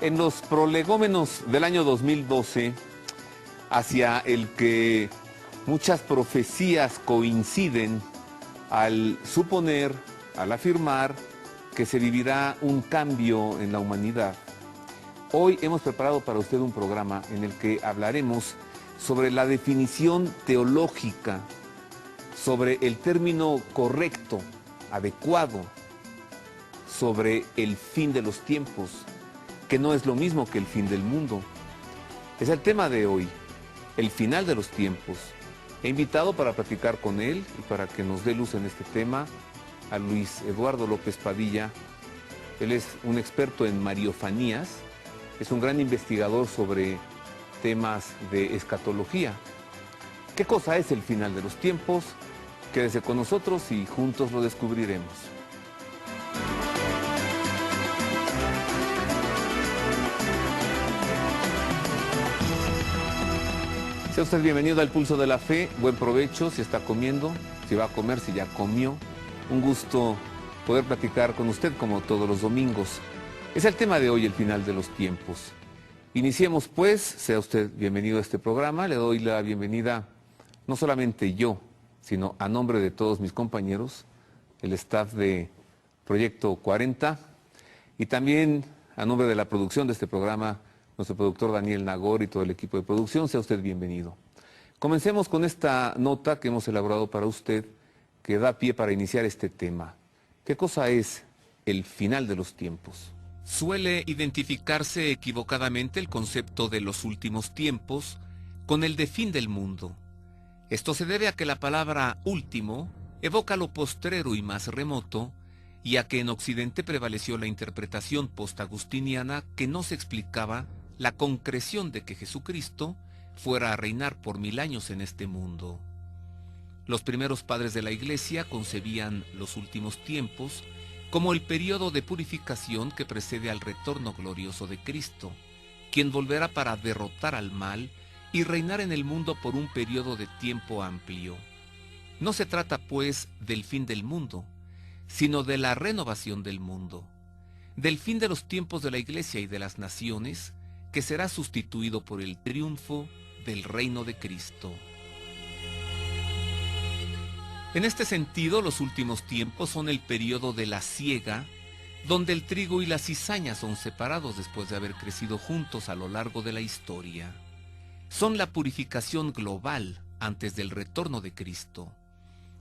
En los prolegómenos del año 2012, hacia el que muchas profecías coinciden al suponer, al afirmar que se vivirá un cambio en la humanidad, hoy hemos preparado para usted un programa en el que hablaremos sobre la definición teológica, sobre el término correcto, adecuado, sobre el fin de los tiempos, que no es lo mismo que el fin del mundo. Es el tema de hoy, el final de los tiempos. He invitado para platicar con él y para que nos dé luz en este tema a Luis Eduardo López Padilla. Él es un experto en mariofanías, es un gran investigador sobre temas de escatología. ¿Qué cosa es el final de los tiempos? Quédese con nosotros y juntos lo descubriremos. Sea usted bienvenido al Pulso de la Fe. Buen provecho si está comiendo, si va a comer, si ya comió. Un gusto poder platicar con usted como todos los domingos. Es el tema de hoy, el final de los tiempos. Iniciemos pues, sea usted bienvenido a este programa. Le doy la bienvenida no solamente yo, sino a nombre de todos mis compañeros, el staff de Proyecto 40, y también a nombre de la producción de este programa, nuestro productor Daniel Nagor y todo el equipo de producción. Sea usted bienvenido. Comencemos con esta nota que hemos elaborado para usted, que da pie para iniciar este tema. ¿Qué cosa es el final de los tiempos? Suele identificarse equivocadamente el concepto de los últimos tiempos con el de fin del mundo. Esto se debe a que la palabra último evoca lo postrero y más remoto, y a que en Occidente prevaleció la interpretación postagustiniana que no se explicaba la concreción de que Jesucristo fuera a reinar por 1000 años en este mundo. Los primeros padres de la Iglesia concebían los últimos tiempos como el periodo de purificación que precede al retorno glorioso de Cristo, quien volverá para derrotar al mal y reinar en el mundo por un periodo de tiempo amplio. No se trata, pues, del fin del mundo, sino de la renovación del mundo, del fin de los tiempos de la Iglesia y de las naciones, que será sustituido por el triunfo del reino de Cristo. En este sentido, los últimos tiempos son el periodo de la siega, donde el trigo y la cizaña son separados después de haber crecido juntos a lo largo de la historia. Son la purificación global antes del retorno de Cristo,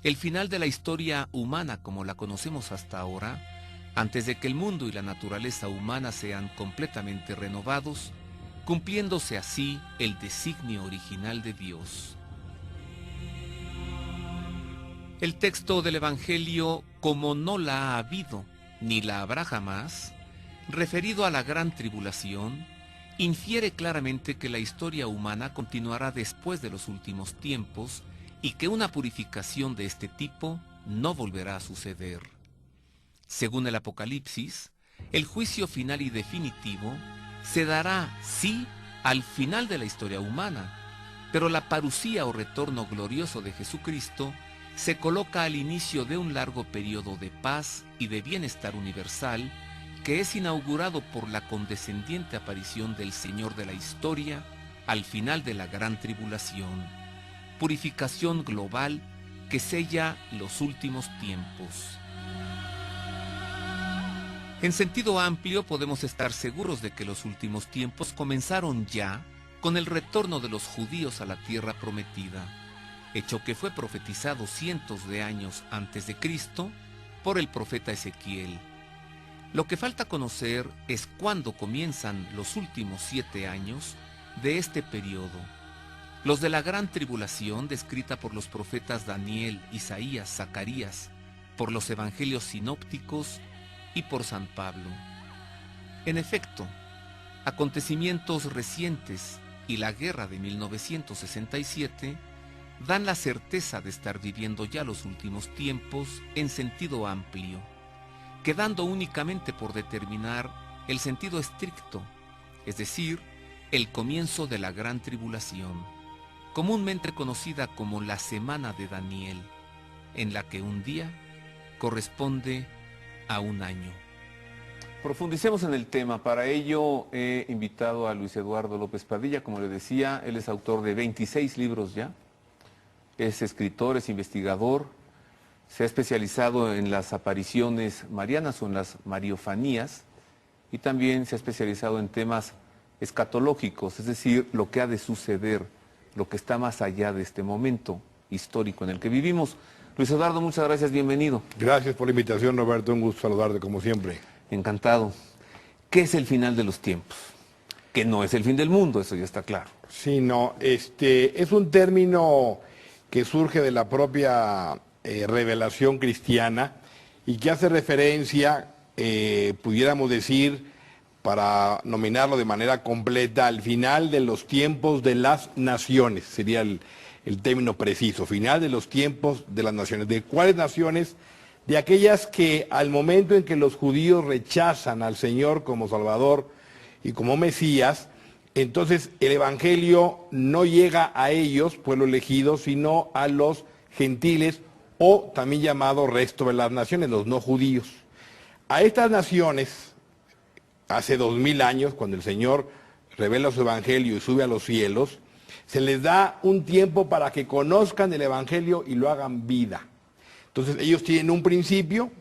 el final de la historia humana como la conocemos hasta ahora, antes de que el mundo y la naturaleza humana sean completamente renovados, cumpliéndose así el designio original de Dios. El texto del Evangelio, como no la ha habido, ni la habrá jamás, referido a la gran tribulación, infiere claramente que la historia humana continuará después de los últimos tiempos y que una purificación de este tipo no volverá a suceder. Según el Apocalipsis, el juicio final y definitivo se dará, sí, al final de la historia humana, pero la parusía o retorno glorioso de Jesucristo se coloca al inicio de un largo periodo de paz y de bienestar universal que es inaugurado por la condescendiente aparición del Señor de la historia al final de la gran tribulación, purificación global que sella los últimos tiempos. En sentido amplio, podemos estar seguros de que los últimos tiempos comenzaron ya con el retorno de los judíos a la tierra prometida, hecho que fue profetizado cientos de años antes de Cristo por el profeta Ezequiel. Lo que falta conocer es cuándo comienzan los últimos 7 años de este periodo, los de la gran tribulación descrita por los profetas Daniel, Isaías, Zacarías, por los evangelios sinópticos y por San Pablo. En efecto, acontecimientos recientes y la guerra de 1967 dan la certeza de estar viviendo ya los últimos tiempos en sentido amplio, quedando únicamente por determinar el sentido estricto, es decir, el comienzo de la gran tribulación, comúnmente conocida como la Semana de Daniel, en la que un día corresponde a un año. Profundicemos en el tema. Para ello he invitado a Luis Eduardo López Padilla, como le decía, él es autor de 26 libros ya, es escritor, es investigador, se ha especializado en las apariciones marianas o en las mariofanías y también se ha especializado en temas escatológicos, es decir, lo que ha de suceder, lo que está más allá de este momento histórico en el que vivimos. Luis Eduardo, muchas gracias, bienvenido. Gracias por la invitación, Roberto, un gusto saludarte como siempre. Encantado. ¿Qué es el final de los tiempos? Que no es el fin del mundo, eso ya está claro. Sí, no, es un término que surge de la propia revelación cristiana y que hace referencia, pudiéramos decir, para nominarlo de manera completa, al final de los tiempos de las naciones, sería el término preciso, final de los tiempos de las naciones. ¿De cuáles naciones? De aquellas que al momento en que los judíos rechazan al Señor como Salvador y como Mesías, entonces el Evangelio no llega a ellos, pueblo elegido, sino a los gentiles o también llamado resto de las naciones, los no judíos. A estas naciones, hace 2000 años, cuando el Señor revela su Evangelio y sube a los cielos, se les da un tiempo para que conozcan el Evangelio y lo hagan vida. Entonces ellos tienen un principio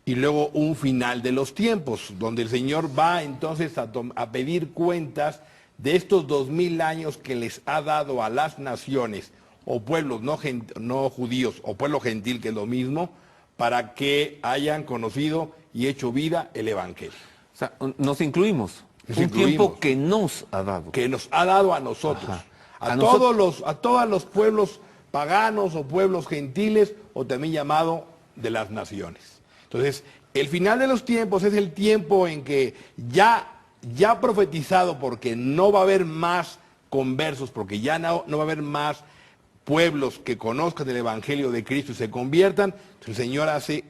y luego un final de los tiempos, donde el Señor va entonces a pedir cuentas de estos 2000 años que les ha dado a las naciones, o pueblos no judíos, o pueblo gentil, que es lo mismo, para que hayan conocido y hecho vida el Evangelio. O sea, nos incluimos. Tiempo que nos ha dado. Que nos ha dado a nosotros. Ajá. A todos los pueblos paganos o pueblos gentiles, o también llamado de las naciones. Entonces, el final de los tiempos es el tiempo en que ya profetizado, porque no va a haber más conversos, porque ya no va a haber más pueblos que conozcan el Evangelio de Cristo y se conviertan. El Señor hace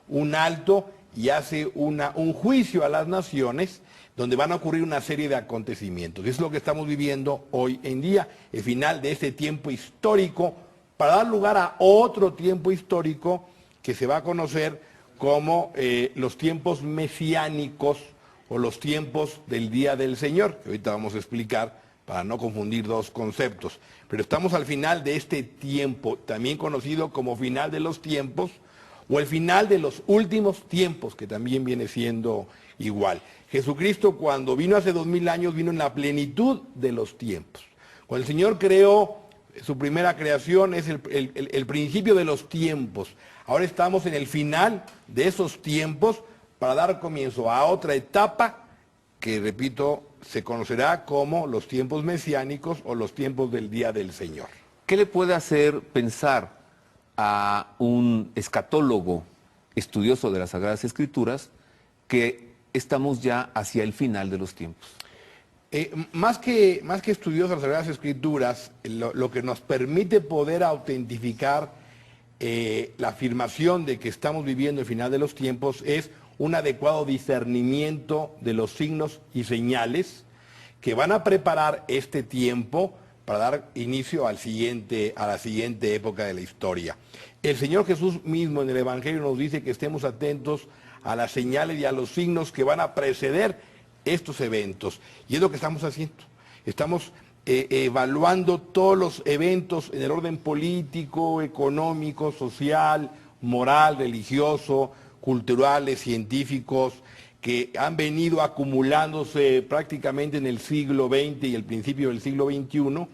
un alto y hace un juicio a las naciones, donde van a ocurrir una serie de acontecimientos. Y es lo que estamos viviendo hoy en día, el final de este tiempo histórico, para dar lugar a otro tiempo histórico que se va a conocer como los tiempos mesiánicos o los tiempos del día del Señor, que ahorita vamos a explicar para no confundir dos conceptos. Pero estamos al final de este tiempo, también conocido como final de los tiempos, o el final de los últimos tiempos, que también viene siendo igual. Jesucristo, cuando vino hace 2000 años, vino en la plenitud de los tiempos. Cuando el Señor creó su primera creación, es el principio de los tiempos. Ahora estamos en el final de esos tiempos para dar comienzo a otra etapa que, repito, se conocerá como los tiempos mesiánicos o los tiempos del día del Señor. ¿Qué le puede hacer pensar a un escatólogo estudioso de las Sagradas Escrituras que estamos ya hacia el final de los tiempos? Más que estudiosos de las Sagradas Escrituras, lo que nos permite poder autentificar la afirmación de que estamos viviendo el final de los tiempos es un adecuado discernimiento de los signos y señales que van a preparar este tiempo para dar inicio a la siguiente época de la historia. El Señor Jesús mismo en el Evangelio nos dice que estemos atentos a las señales y a los signos que van a preceder estos eventos. Y es lo que estamos haciendo. Estamos evaluando todos los eventos en el orden político, económico, social, moral, religioso, culturales, científicos, que han venido acumulándose prácticamente en el siglo XX y el principio del siglo XXI,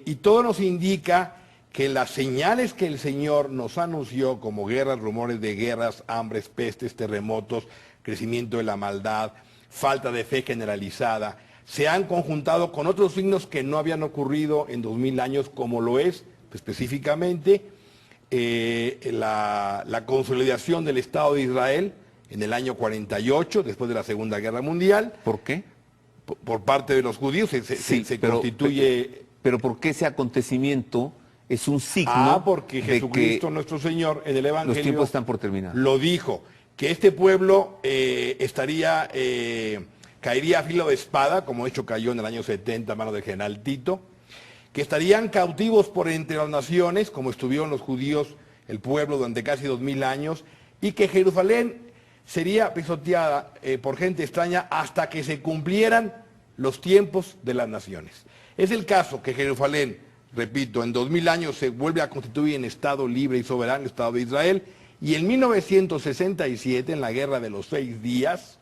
y todo nos indica que las señales que el Señor nos anunció, como guerras, rumores de guerras, hambres, pestes, terremotos, crecimiento de la maldad, falta de fe generalizada, se han conjuntado con otros signos que no habían ocurrido en 2000 años, como lo es específicamente la consolidación del Estado de Israel en el año 48, después de la Segunda Guerra Mundial. ¿Por qué? Por parte de los judíos se constituye... Pero ¿por qué ese acontecimiento es un signo porque Jesucristo de que nuestro Señor en el Evangelio los tiempos están por terminar? Lo dijo, que este pueblo caería a filo de espada, como de hecho cayó en el año 70 a manos del general Tito, que estarían cautivos por entre las naciones, como estuvieron los judíos, el pueblo, durante casi 2000 años, y que Jerusalén sería pisoteada por gente extraña hasta que se cumplieran los tiempos de las naciones. Es el caso que Jerusalén, repito, en 2000 años se vuelve a constituir en Estado libre y soberano, Estado de Israel, y en 1967, en la Guerra de los 6 días,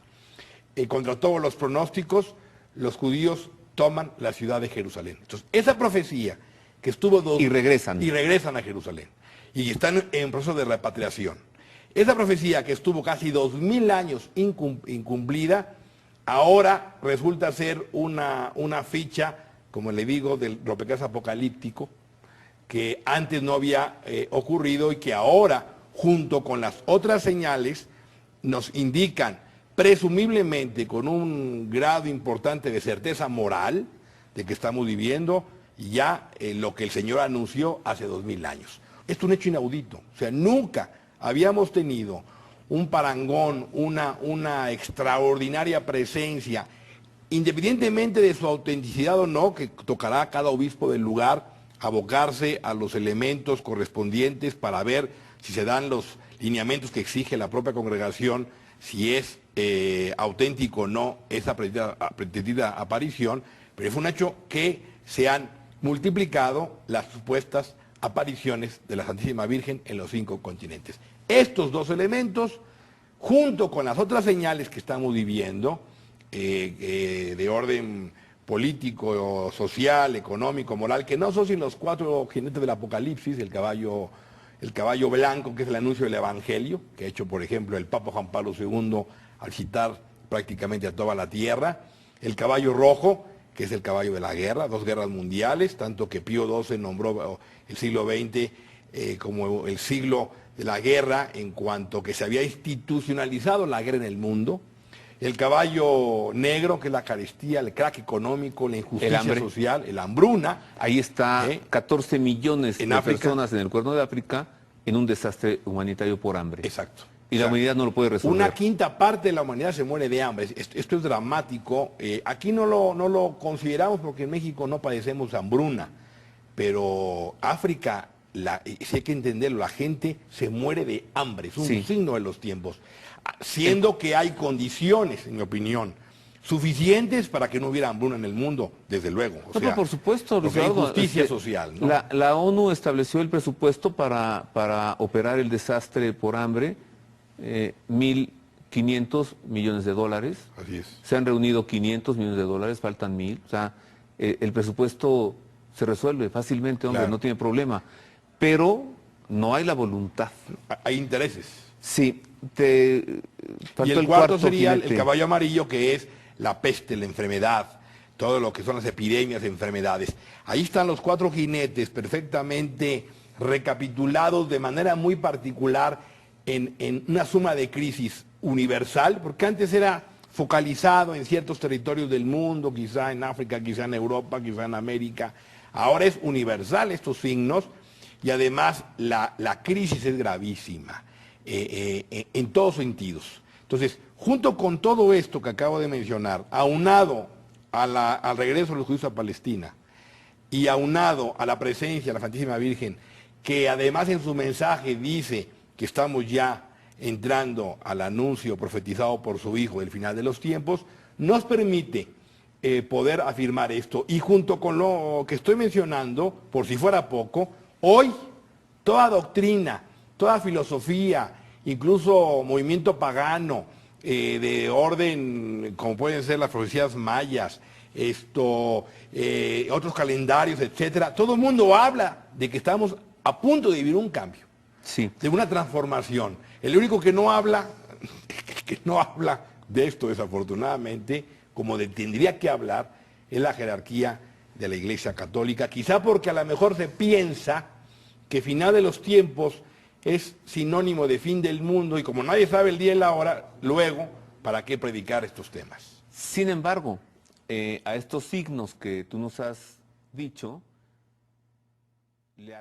contra todos los pronósticos, los judíos toman la ciudad de Jerusalén. Entonces, esa profecía que estuvo... Y regresan. Y regresan a Jerusalén. Y están en proceso de repatriación. Esa profecía que estuvo casi 2000 años incumplida, ahora resulta ser una ficha, como le digo, del rompecabezas apocalíptico, que antes no había ocurrido y que ahora, junto con las otras señales, nos indican, presumiblemente con un grado importante de certeza moral, de que estamos viviendo ya lo que el Señor anunció hace 2000 años. Esto es un hecho inaudito, o sea, nunca habíamos tenido un parangón, una extraordinaria presencia, independientemente de su autenticidad o no, que tocará a cada obispo del lugar abocarse a los elementos correspondientes para ver si se dan los lineamientos que exige la propia congregación, si es auténtico o no esa pretendida aparición, pero es un hecho que se han multiplicado las supuestas apariciones de la Santísima Virgen en los 5 continentes. Estos dos elementos, junto con las otras señales que estamos viviendo, de orden político, social, económico, moral, que no son sino los 4 jinetes del Apocalipsis, el caballo blanco, que es el anuncio del Evangelio, que ha hecho, por ejemplo, el Papa Juan Pablo II al citar prácticamente a toda la tierra, el caballo rojo, que es el caballo de la guerra, 2 guerras mundiales, tanto que Pío XII nombró el siglo XX como el siglo de la guerra, en cuanto que se había institucionalizado la guerra en el mundo. El caballo negro, que es la carestía, el crack económico, la injusticia social, la hambruna. Ahí está 14 millones de África. Personas en el Cuerno de África en un desastre humanitario por hambre. Exacto. Y la humanidad no lo puede resolver. Una quinta parte de la humanidad se muere de hambre. Esto es dramático. Aquí no lo consideramos porque en México no padecemos hambruna, pero África, si hay que entenderlo, la gente se muere de hambre. Es un signo de los tiempos. Siendo que hay condiciones, en mi opinión, suficientes para que no hubiera hambruna en el mundo, desde luego. O sea, por supuesto, porque hay justicia social, ¿no? La ONU estableció el presupuesto para operar el desastre por hambre, 1.500 millones de dólares. Así es. Se han reunido 500 millones de dólares, faltan 1.000. O sea, el presupuesto se resuelve fácilmente, hombre, Claro. no tiene problema. Pero no hay la voluntad. Hay intereses. Sí, Y el cuarto sería jinete. el caballo amarillo, que es la peste, la enfermedad, todo lo que son las epidemias, enfermedades. Ahí están los 4 jinetes perfectamente recapitulados de manera muy particular en una suma de crisis universal, porque antes era focalizado en ciertos territorios del mundo, quizá en África, quizá en Europa, quizá en América. Ahora es universal estos signos y además la crisis es gravísima. En todos sentidos. Entonces, junto con todo esto que acabo de mencionar, aunado al regreso de los judíos a Palestina y aunado a la presencia de la Santísima Virgen, que además en su mensaje dice que estamos ya entrando al anuncio profetizado por su Hijo del final de los tiempos, nos permite poder afirmar esto. Y junto con lo que estoy mencionando, por si fuera poco, hoy toda doctrina, toda filosofía, incluso movimiento pagano, de orden, como pueden ser las profecías mayas, otros calendarios, etcétera, todo el mundo habla de que estamos a punto de vivir un cambio, de una transformación. El único que no habla de esto, desafortunadamente, como tendría que hablar, es la jerarquía de la Iglesia Católica, quizá porque a lo mejor se piensa que final de los tiempos es sinónimo de fin del mundo y como nadie sabe el día y la hora, luego, ¿para qué predicar estos temas? Sin embargo, a estos signos que tú nos has dicho, le